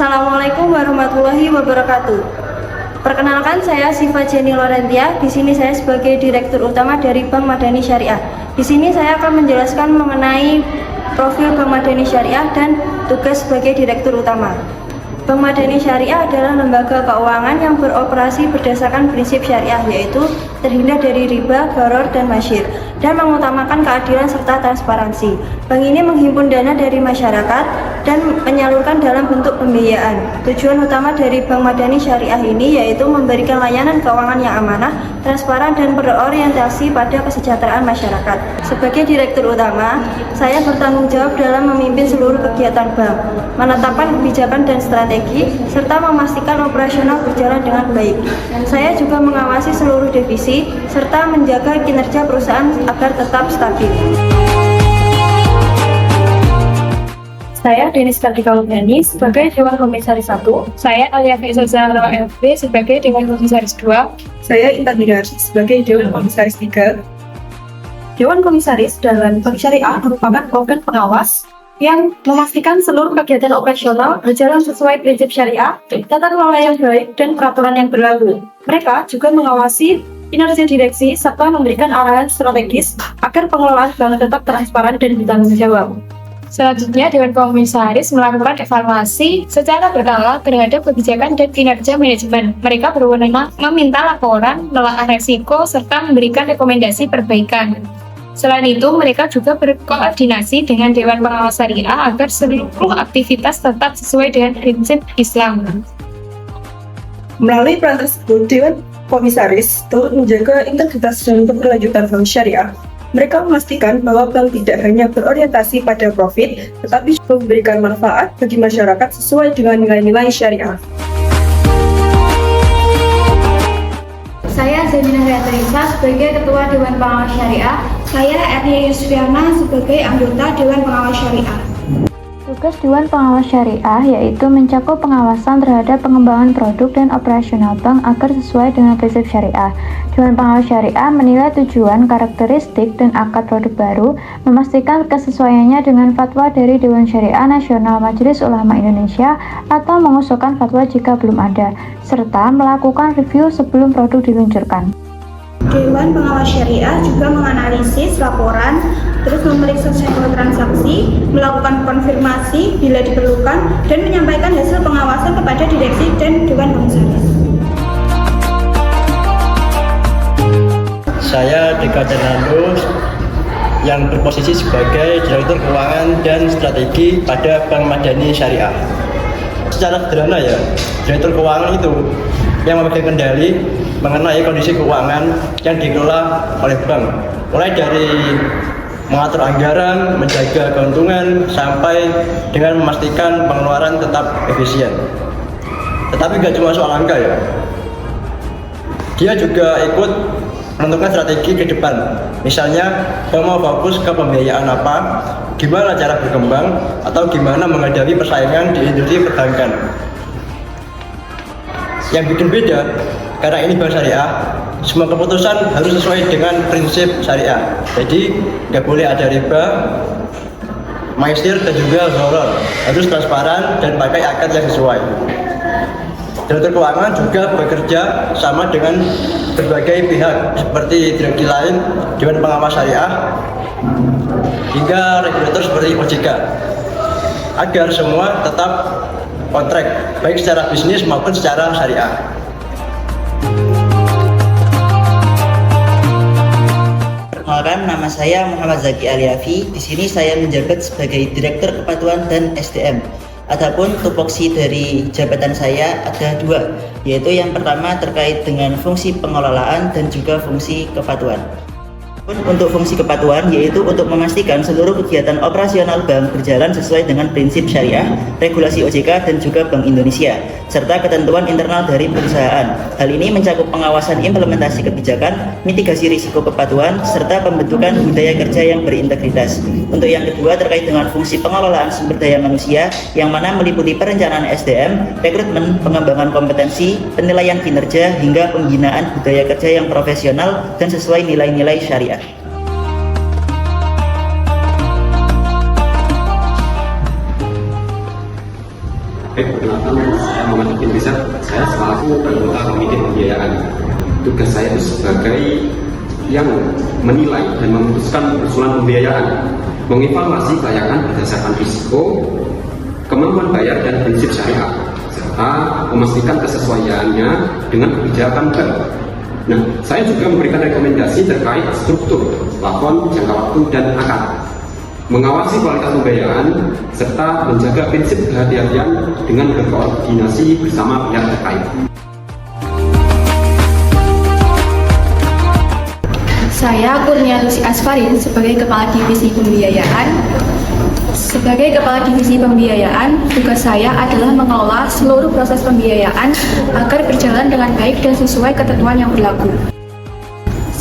Assalamualaikum warahmatullahi wabarakatuh. Perkenalkan, saya Siva Jenny Lorentia. Di sini saya sebagai Direktur Utama dari Bank Madani Syariah. Di sini saya akan menjelaskan mengenai profil Bank Madani Syariah dan tugas sebagai Direktur Utama. Bank Madani Syariah adalah lembaga keuangan yang beroperasi berdasarkan prinsip syariah, yaitu terhindar dari riba, gharar, dan masyir, dan mengutamakan keadilan serta transparansi. Bank ini menghimpun dana dari masyarakat dan menyalurkan dalam bentuk pembiayaan. Tujuan utama dari Bank Madani Syariah ini yaitu memberikan layanan keuangan yang amanah, transparan, dan berorientasi pada kesejahteraan masyarakat. Sebagai Direktur Utama, saya bertanggung jawab dalam memimpin seluruh kegiatan bank, menetapkan kebijakan dan strategi, serta memastikan operasional berjalan dengan baik. Saya juga mengawasi seluruh divisi, serta menjaga kinerja perusahaan agar tetap stabil. Saya Denis Kartika Lumiani sebagai Dewan Komisaris 1. Saya Alia Fizoza LLB sebagai Dewan Komisaris 2. Saya Intan Hidarsi sebagai Dewan Komisaris 3. Dewan Komisaris dalam Bank Syariah merupakan organ pengawas yang memastikan seluruh kegiatan operasional berjalan sesuai prinsip syariah, tata kelola yang baik, dan peraturan yang berlaku. Mereka juga mengawasi kinerja direksi serta memberikan arahan strategis agar pengelolaan bank tetap transparan dan bertanggung jawab. Selanjutnya, Dewan Komisaris melakukan evaluasi secara berkala terhadap kebijakan dan kinerja manajemen. Mereka berwenang meminta laporan, menelaah resiko, serta memberikan rekomendasi perbaikan. Selain itu, mereka juga berkoordinasi dengan Dewan Pengawas Syariah agar seluruh aktivitas tetap sesuai dengan prinsip Islam. Melalui peran tersebut, Dewan Komisaris turut menjaga integritas dan keberlanjutan bank syariah. Mereka memastikan bahwa bank tidak hanya berorientasi pada profit, tetapi juga memberikan manfaat bagi masyarakat sesuai dengan nilai-nilai syariah. Saya Zanina Riaterisa sebagai Ketua Dewan Pengawas Syariah. Saya Ernia Yusfiana sebagai anggota Dewan Pengawas Syariah. Tugas Dewan Pengawas Syariah yaitu mencakup pengawasan terhadap pengembangan produk dan operasional bank agar sesuai dengan prinsip syariah. Dewan Pengawas Syariah menilai tujuan, karakteristik, dan akad produk baru, memastikan kesesuaiannya dengan fatwa dari Dewan Syariah Nasional Majelis Ulama Indonesia atau mengusulkan fatwa jika belum ada, serta melakukan review sebelum produk diluncurkan. Dewan Pengawas Syariah juga menganalisis laporan, terus memeriksa sampel transaksi, melakukan konfirmasi bila diperlukan, dan menyampaikan hasil pengawasan kepada direksi dan Dewan Komisaris. Saya Deka Fernando yang berposisi sebagai Direktur Keuangan dan Strategi pada Bank Madani Syariah. Secara sederhana ya, Direktur Keuangan itu yang memegang kendali mengenai kondisi keuangan yang dikelola oleh bank, mulai dari mengatur anggaran, menjaga keuntungan, sampai dengan memastikan pengeluaran tetap efisien. Tetapi nggak cuma soal angka ya, dia juga ikut menentukan strategi ke depan. Misalnya, bank mau fokus ke pembiayaan apa, gimana cara berkembang, atau gimana menghadapi persaingan di industri perbankan. Yang bikin beda, karena ini bank syariah, semua keputusan harus sesuai dengan prinsip syariah. Jadi nggak boleh ada riba, maisir, dan juga gharar. Harus transparan dan pakai akad yang sesuai. Direktur Keuangan juga bekerja sama dengan berbagai pihak seperti direksi lain, Dewan Pengawas Syariah, hingga regulator seperti OJK, agar semua tetap on track, baik secara bisnis maupun secara syariah. Perkenalkan, nama saya Muhammad Zaki Aliafi. Di sini saya menjabat sebagai Direktur Kepatuhan dan SDM. Adapun tupoksi dari jabatan saya ada dua, yaitu yang pertama terkait dengan fungsi pengelolaan dan juga fungsi kepatuhan. Untuk fungsi kepatuhan yaitu untuk memastikan seluruh kegiatan operasional bank berjalan sesuai dengan prinsip syariah, regulasi OJK dan juga Bank Indonesia, serta ketentuan internal dari perusahaan. Hal ini mencakup pengawasan implementasi kebijakan, mitigasi risiko kepatuhan, serta pembentukan budaya kerja yang berintegritas. Untuk yang kedua terkait dengan fungsi pengelolaan sumber daya manusia, yang mana meliputi perencanaan SDM, rekrutmen, pengembangan kompetensi, penilaian kinerja, hingga pembinaan budaya kerja yang profesional dan sesuai nilai-nilai syariah. Saya selaku anggota komite pembiayaan. Tugas saya itu sebagai yang menilai dan memutuskan usulan pembiayaan, mengevaluasi kelayakan berdasarkan risiko, kemampuan bayar dan prinsip syariah, serta memastikan kesesuaiannya dengan kebijakan bank. Nah, saya juga memberikan rekomendasi terkait struktur, plafon, jangka waktu, dan akad, mengawasi kualitas pembiayaan, serta menjaga prinsip kehati-hatian dengan berkoordinasi bersama pihak terkait. Saya Kurnianusi Asfarin sebagai Kepala Divisi Pembiayaan. Sebagai Kepala Divisi Pembiayaan, tugas saya adalah mengelola seluruh proses pembiayaan agar berjalan dengan baik dan sesuai ketentuan yang berlaku.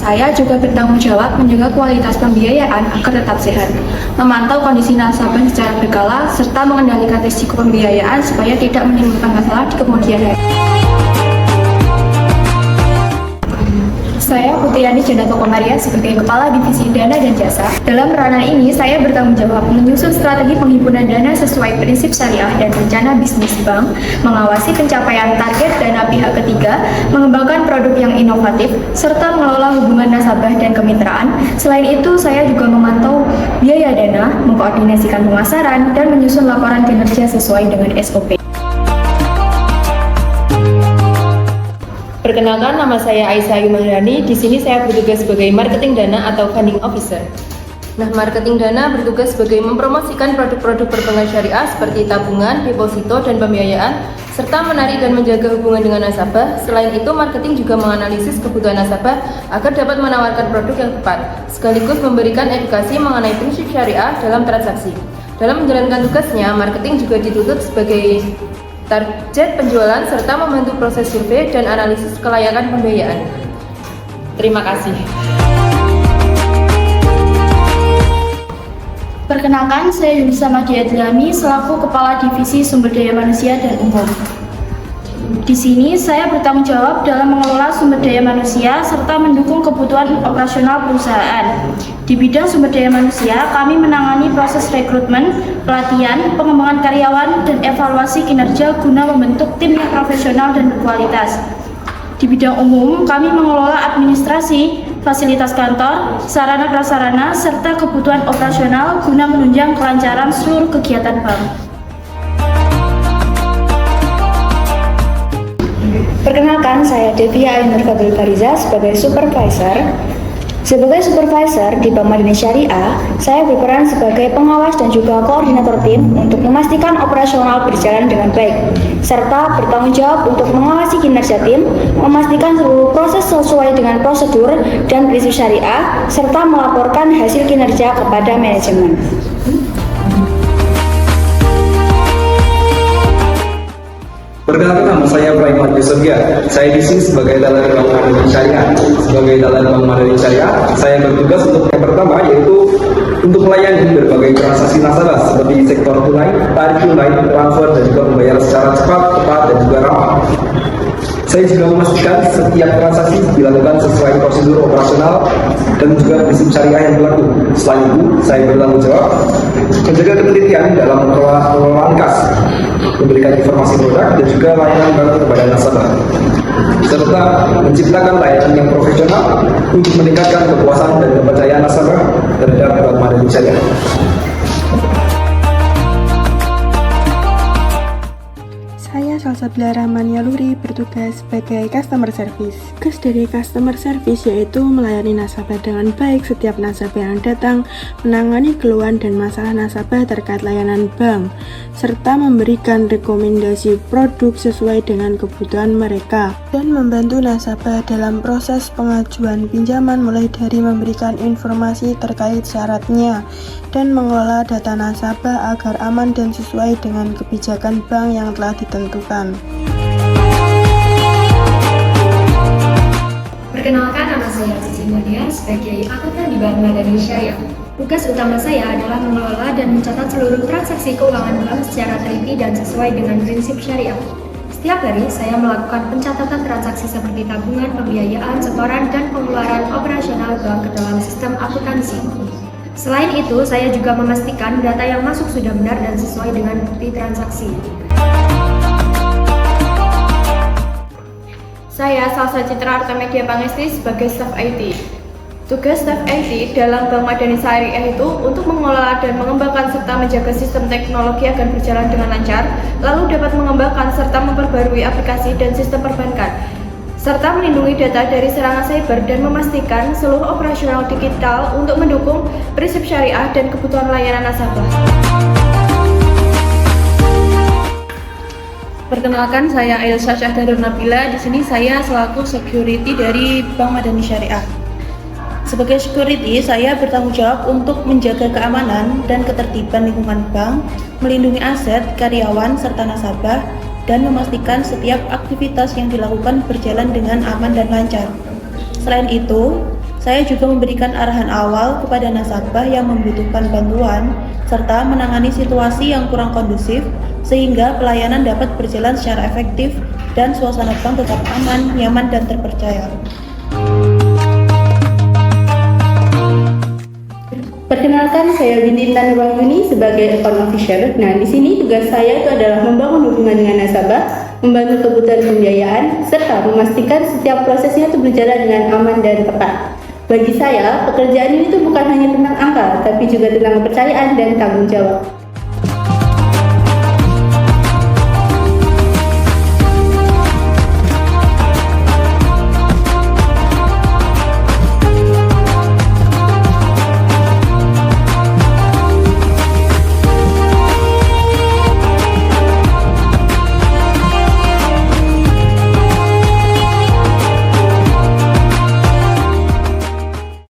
Saya juga bertanggung jawab menjaga kualitas pembiayaan agar tetap sehat, memantau kondisi nasabah secara berkala, serta mengendalikan risiko pembiayaan supaya tidak menimbulkan masalah di kemudian hari. Saya Putriani Jandako Komaria sebagai Kepala Divisi Dana dan Jasa. Dalam ranah ini, saya bertanggung jawab menyusun strategi penghimpunan dana sesuai prinsip syariah dan rencana bisnis bank, mengawasi pencapaian target dana pihak ketiga, mengembangkan produk yang inovatif, serta mengelola hubungan nasabah dan kemitraan. Selain itu, saya juga memantau biaya dana, mengkoordinasikan pemasaran, dan menyusun laporan kinerja sesuai dengan SOP. Perkenalkan, nama saya Aisyah Ayu Maharani. Di sini saya bertugas sebagai marketing dana atau funding officer. Nah, marketing dana bertugas sebagai mempromosikan produk-produk perbankan syariah seperti tabungan, deposito, dan pembiayaan, serta menarik dan menjaga hubungan dengan nasabah. Selain itu, marketing juga menganalisis kebutuhan nasabah agar dapat menawarkan produk yang tepat, sekaligus memberikan edukasi mengenai prinsip syariah dalam transaksi. Dalam menjalankan tugasnya, marketing juga dituntut sebagai target penjualan serta membantu proses survei dan analisis kelayakan pembiayaan. Terima kasih. Perkenalkan, saya Yunisa Madiadilami selaku Kepala Divisi Sumber Daya Manusia dan Umum. Di sini saya bertanggung jawab dalam mengelola sumber daya manusia serta mendukung kebutuhan operasional perusahaan. Di bidang sumber daya manusia, kami menangani proses rekrutmen, pelatihan, pengembangan karyawan, dan evaluasi kinerja guna membentuk tim yang profesional dan berkualitas. Di bidang umum, kami mengelola administrasi, fasilitas kantor, sarana prasarana, serta kebutuhan operasional guna menunjang kelancaran seluruh kegiatan bank. Perkenalkan, saya Devia Ainur Fadil Fariza sebagai supervisor. Sebagai supervisor di Bank Madani Syariah, saya berperan sebagai pengawas dan juga koordinator tim untuk memastikan operasional berjalan dengan baik, serta bertanggung jawab untuk mengawasi kinerja tim, memastikan seluruh proses sesuai dengan prosedur dan prinsip syariah, serta melaporkan hasil kinerja kepada manajemen. Perkenalkan, nama saya Ibrahim Al-Yusufia. Saya di sini sebagai dalang Bank Madani Syariah. Sebagai dalang Bank Madani Syariah, saya bertugas untuk yang pertama yaitu untuk melayani berbagai transaksi nasabah seperti sektor tunai, tarik tunai, transfer, dan juga membayar secara cepat, tepat, dan juga ramah. Saya juga memastikan setiap transaksi dilakukan sesuai prosedur operasional dan juga prinsip syariah yang berlaku. Selain itu, saya bertanggung jawab menjaga ketelitian dalam pengelolaan kas, memberikan informasi produk dan juga layanan baru kepada nasabah, serta menciptakan layanan yang profesional untuk meningkatkan kepuasan dan kepercayaan nasabah terhadap Bank Madani Syariah. Saya Salsabila Rahman Yaluri bertugas sebagai customer service. Tugas dari customer service yaitu melayani nasabah dengan baik setiap nasabah yang datang, menangani keluhan dan masalah nasabah terkait layanan bank, serta memberikan rekomendasi produk sesuai dengan kebutuhan mereka, dan membantu nasabah dalam proses pengajuan pinjaman mulai dari memberikan informasi terkait syaratnya dan mengelola data nasabah agar aman dan sesuai dengan kebijakan bank yang telah ditentukan. Perkenalkan, nama saya Cici Mulia sebagai akuntan di Bank Madani Syariah. Tugas utama saya adalah mengelola dan mencatat seluruh transaksi keuangan bank secara teliti dan sesuai dengan prinsip syariah. Setiap hari, saya melakukan pencatatan transaksi seperti tabungan, pembiayaan, setoran, dan pengeluaran operasional bank ke dalam sistem akuntansi. Selain itu, saya juga memastikan data yang masuk sudah benar dan sesuai dengan bukti transaksi. Saya Salsa Citra Artamedia Pangesti sebagai staf IT. Tugas staf IT dalam Bank Madani Syariah itu untuk mengelola dan mengembangkan serta menjaga sistem teknologi agar berjalan dengan lancar, lalu dapat mengembangkan serta memperbarui aplikasi dan sistem perbankan, serta melindungi data dari serangan cyber dan memastikan seluruh operasional digital untuk mendukung prinsip syariah dan kebutuhan layanan nasabah. Perkenalkan, saya Ailsa Syahdarul Nabila. Di sini saya selaku security dari Bank Madani Syariah. Sebagai security, saya bertanggung jawab untuk menjaga keamanan dan ketertiban lingkungan bank, melindungi aset, karyawan, serta nasabah, dan memastikan setiap aktivitas yang dilakukan berjalan dengan aman dan lancar. Selain itu, saya juga memberikan arahan awal kepada nasabah yang membutuhkan bantuan, serta menangani situasi yang kurang kondusif, sehingga pelayanan dapat berjalan secara efektif dan suasana bank tetap aman, nyaman, dan terpercaya. Perkenalkan, saya Binti Intan Wahyuni sebagai account officer. Nah, di sini tugas saya itu adalah membangun hubungan dengan nasabah, membantu kebutuhan pembiayaan, serta memastikan setiap prosesnya itu berjalan dengan aman dan tepat. Bagi saya, pekerjaan ini tuh bukan hanya tentang angka, tapi juga tentang kepercayaan dan tanggung jawab.